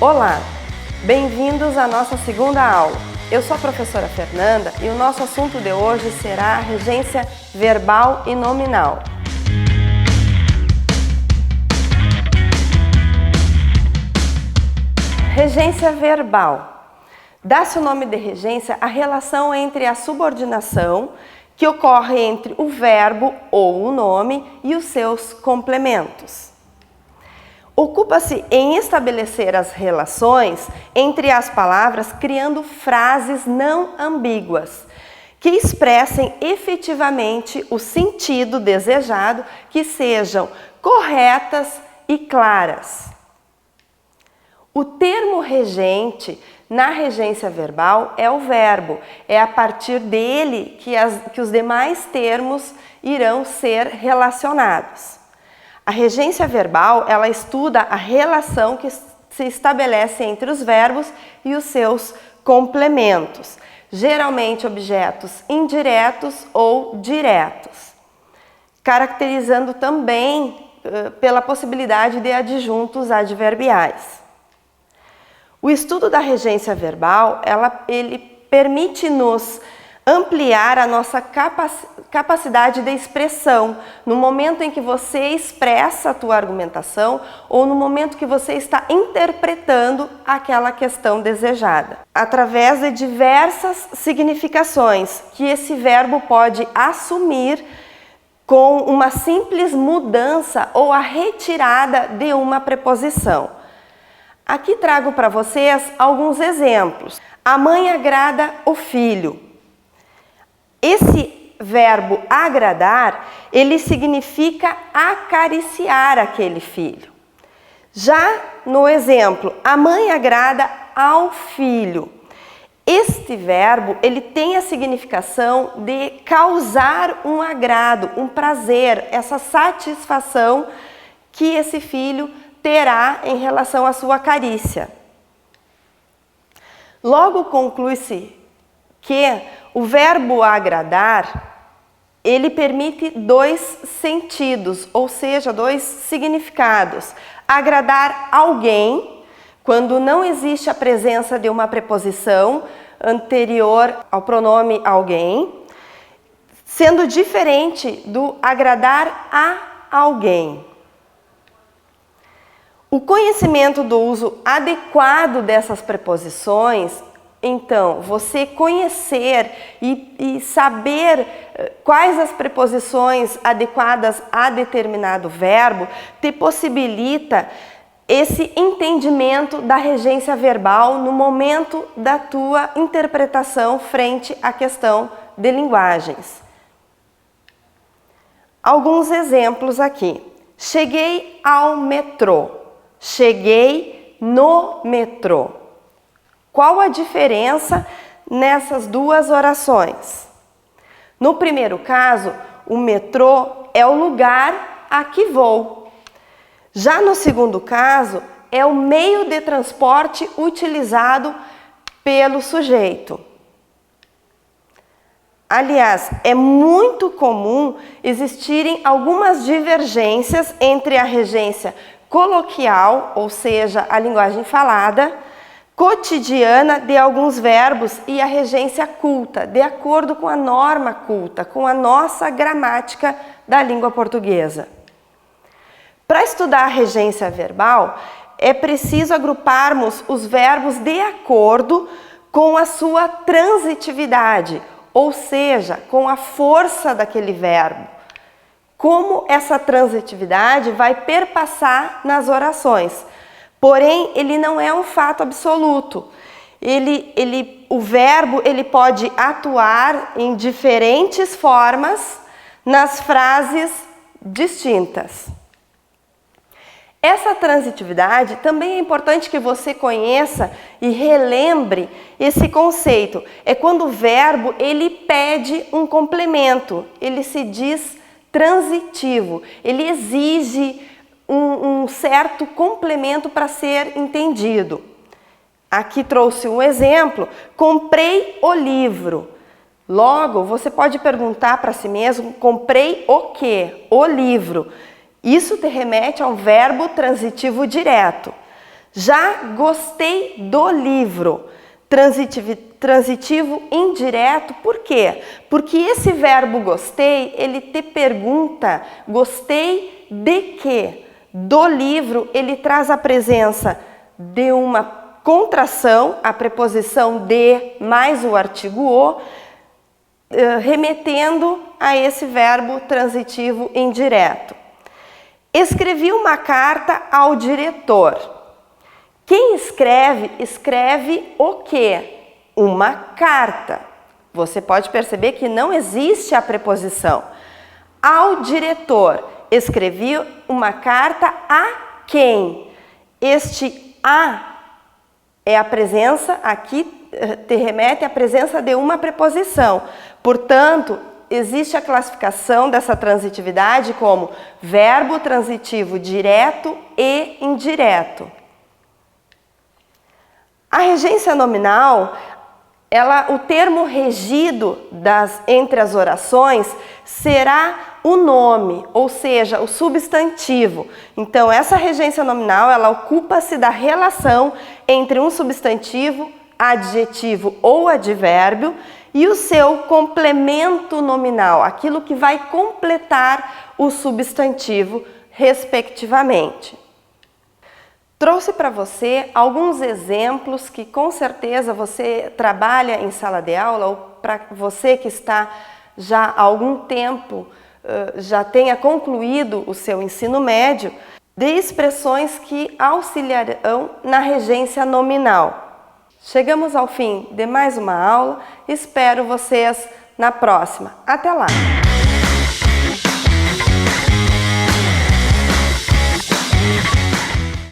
Olá, bem-vindos à nossa segunda aula. Eu sou a professora Fernanda e o nosso assunto de hoje será a regência verbal e nominal. Regência verbal. Dá-se o nome de regência à relação entre a subordinação, que ocorre entre o verbo ou o nome e os seus complementos. Ocupa-se em estabelecer as relações entre as palavras, criando frases não ambíguas, que expressem efetivamente o sentido desejado, que sejam corretas e claras. O termo regente na regência verbal é o verbo, é a partir dele que os demais termos irão ser relacionados. A regência verbal, ela estuda a relação que se estabelece entre os verbos e os seus complementos, geralmente objetos indiretos ou diretos, caracterizando também pela possibilidade de adjuntos adverbiais. O estudo da regência verbal, ele permite-nos ampliar a nossa capacidade de expressão no momento em que você expressa a tua argumentação ou no momento que você está interpretando aquela questão desejada, através de diversas significações que esse verbo pode assumir com uma simples mudança ou a retirada de uma preposição. Aqui trago para vocês alguns exemplos. A mãe agrada o filho. Esse verbo agradar, ele significa acariciar aquele filho. Já no exemplo, a mãe agrada ao filho. Este verbo, ele tem a significação de causar um agrado, um prazer, essa satisfação que esse filho terá em relação à sua carícia. Logo conclui-se que o verbo agradar, ele permite dois sentidos, ou seja, dois significados. Agradar alguém, quando não existe a presença de uma preposição anterior ao pronome alguém, sendo diferente do agradar a alguém. O conhecimento do uso adequado dessas preposições, então, você conhecer e saber quais as preposições adequadas a determinado verbo, te possibilita esse entendimento da regência verbal no momento da tua interpretação frente à questão de linguagens. Alguns exemplos aqui. Cheguei ao metrô. Cheguei no metrô. Qual a diferença nessas duas orações? No primeiro caso, o metrô é o lugar a que vou. Já no segundo caso, é o meio de transporte utilizado pelo sujeito. Aliás, é muito comum existirem algumas divergências entre a regência coloquial, ou seja, a linguagem falada, cotidiana de alguns verbos e a regência culta, de acordo com a norma culta, com a nossa gramática da língua portuguesa. Para estudar a regência verbal, é preciso agruparmos os verbos de acordo com a sua transitividade, ou seja, com a força daquele verbo. Como essa transitividade vai perpassar nas orações. Porém, ele não é um fato absoluto. O verbo ele pode atuar em diferentes formas nas frases distintas. Essa transitividade também é importante que você conheça e relembre esse conceito. É quando o verbo ele pede um complemento, ele se diz transitivo, ele exige um certo complemento para ser entendido. Aqui trouxe um exemplo, comprei o livro. Logo, você pode perguntar para si mesmo, comprei o quê? O livro. Isso te remete a um verbo transitivo direto. Já gostei do livro. Transitivo indireto, por quê? Porque esse verbo gostei, ele te pergunta, gostei de quê? Do livro, ele traz a presença de uma contração, a preposição de mais o artigo o, remetendo a esse verbo transitivo indireto. Escrevi uma carta ao diretor. Quem escreve, escreve o quê? Uma carta. Você pode perceber que não existe a preposição. Ao diretor. Escrevi uma carta a quem? Este a é a presença, aqui te remete à presença de uma preposição. Portanto, existe a classificação dessa transitividade como verbo transitivo direto e indireto. A regência nominal, o termo regido entre as orações será o nome, ou seja, o substantivo. Então, essa regência nominal, ela ocupa-se da relação entre um substantivo, adjetivo ou advérbio e o seu complemento nominal, aquilo que vai completar o substantivo, respectivamente. Trouxe para você alguns exemplos que com certeza você trabalha em sala de aula, ou para você que está já há algum tempo, já tenha concluído o seu ensino médio, de expressões que auxiliarão na regência nominal. Chegamos ao fim de mais uma aula, espero vocês na próxima. Até lá!